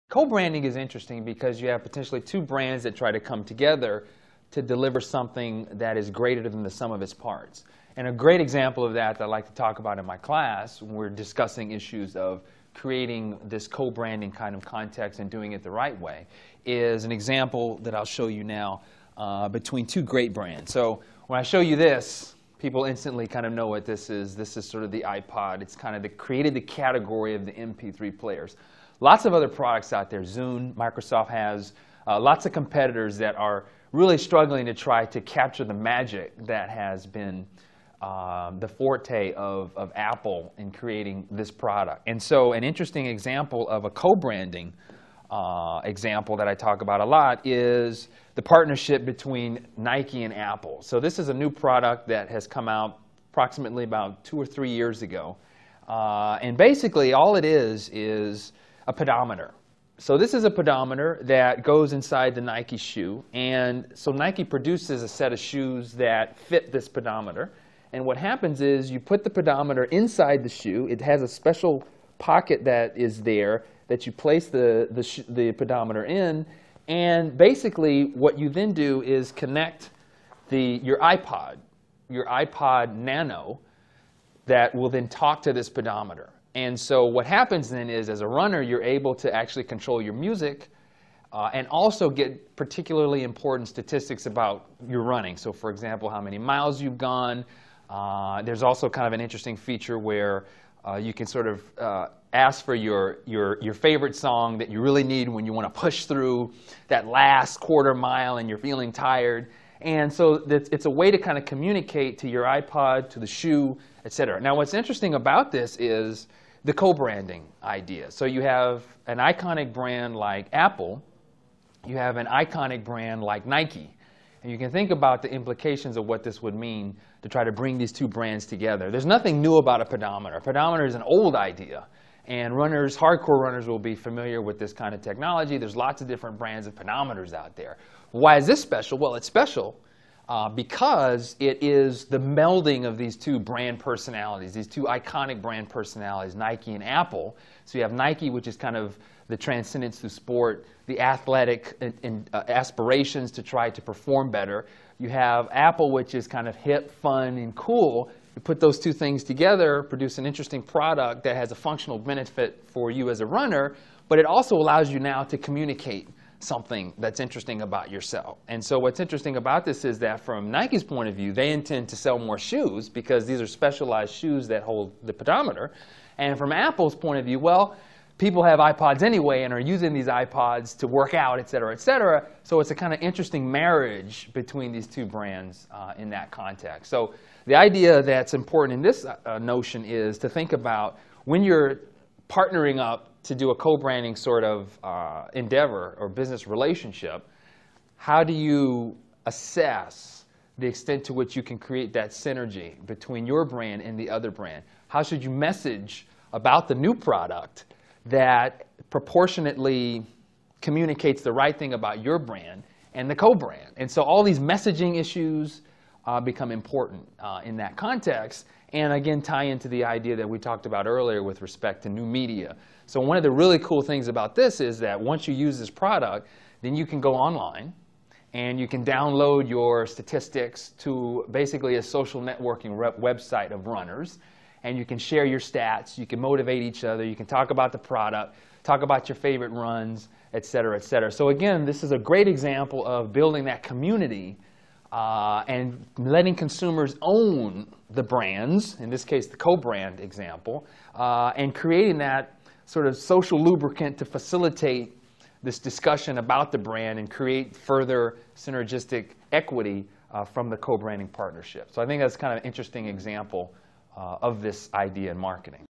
Co-branding is interesting because you have potentially two brands that try to come together to deliver something that is greater than the sum of its parts. And a great example of that I like to talk about in my class when we're discussing issues of creating this co-branding kind of context and doing it the right way is an example that I'll show you now between two great brands. So when I show you this, people instantly kind of know what this is. This is sort of the iPod. It's kind of created the category of the MP3 players. Lots of other products out there. Zune, Microsoft has lots of competitors that are really struggling to try to capture the magic that has been the forte of Apple in creating this product. And so an interesting example of a co-branding example that I talk about a lot is the partnership between Nike and Apple. So this is a new product that has come out approximately about 2 or 3 years ago. And basically all it is a pedometer. So this is a pedometer that goes inside the Nike shoe. And so Nike produces a set of shoes that fit this pedometer. And what happens is you put the pedometer inside the shoe. It has a special pocket that is there that you place the pedometer in. And basically what you then do is connect your iPod Nano that will then talk to this pedometer. And so what happens then is, as a runner, you're able to actually control your music and also get particularly important statistics about your running. So for example, how many miles you've gone. There's also kind of an interesting feature where you can sort of ask for your favorite song that you really need when you want to push through that last quarter mile and you're feeling tired. And so it's a way to kind of communicate to your iPod, to the shoe, et cetera. Now what's interesting about this is the co-branding idea. So you have an iconic brand like Apple. You have an iconic brand like Nike. And you can think about the implications of what this would mean to try to bring these two brands together. There's nothing new about a pedometer. A pedometer is an old idea. And runners, hardcore runners, will be familiar with this kind of technology. There's lots of different brands of pedometers out there. Why is this special? Well, it's special because it is the melding of these two brand personalities, these two iconic brand personalities, Nike and Apple. So you have Nike, which is kind of the transcendence through sport, the athletic aspirations to try to perform better. You have Apple, which is kind of hip, fun, and cool. You put those two things together, produce an interesting product that has a functional benefit for you as a runner, but it also allows you now to communicate something that's interesting about yourself. And so what's interesting about this is that from Nike's point of view, they intend to sell more shoes because these are specialized shoes that hold the pedometer. And from Apple's point of view, well, people have iPods anyway and are using these iPods to work out, et cetera, et cetera. So it's a kind of interesting marriage between these two brands in that context. So the idea that's important in this notion is to think about when you're partnering up to do a co-branding sort of endeavor or business relationship, how do you assess the extent to which you can create that synergy between your brand and the other brand? How should you message about the new product that proportionately communicates the right thing about your brand and the co-brand? And so all these messaging issues become important in that context, and again tie into the idea that we talked about earlier with respect to new media. So one of the really cool things about this is that once you use this product, then you can go online and you can download your statistics to basically a social networking website of runners. And you can share your stats, you can motivate each other, you can talk about the product, talk about your favorite runs, et cetera, et cetera. So again, this is a great example of building that community and letting consumers own the brands, in this case the co-brand example, and creating that sort of social lubricant to facilitate this discussion about the brand and create further synergistic equity from the co-branding partnership. So I think that's kind of an interesting example of this idea in marketing.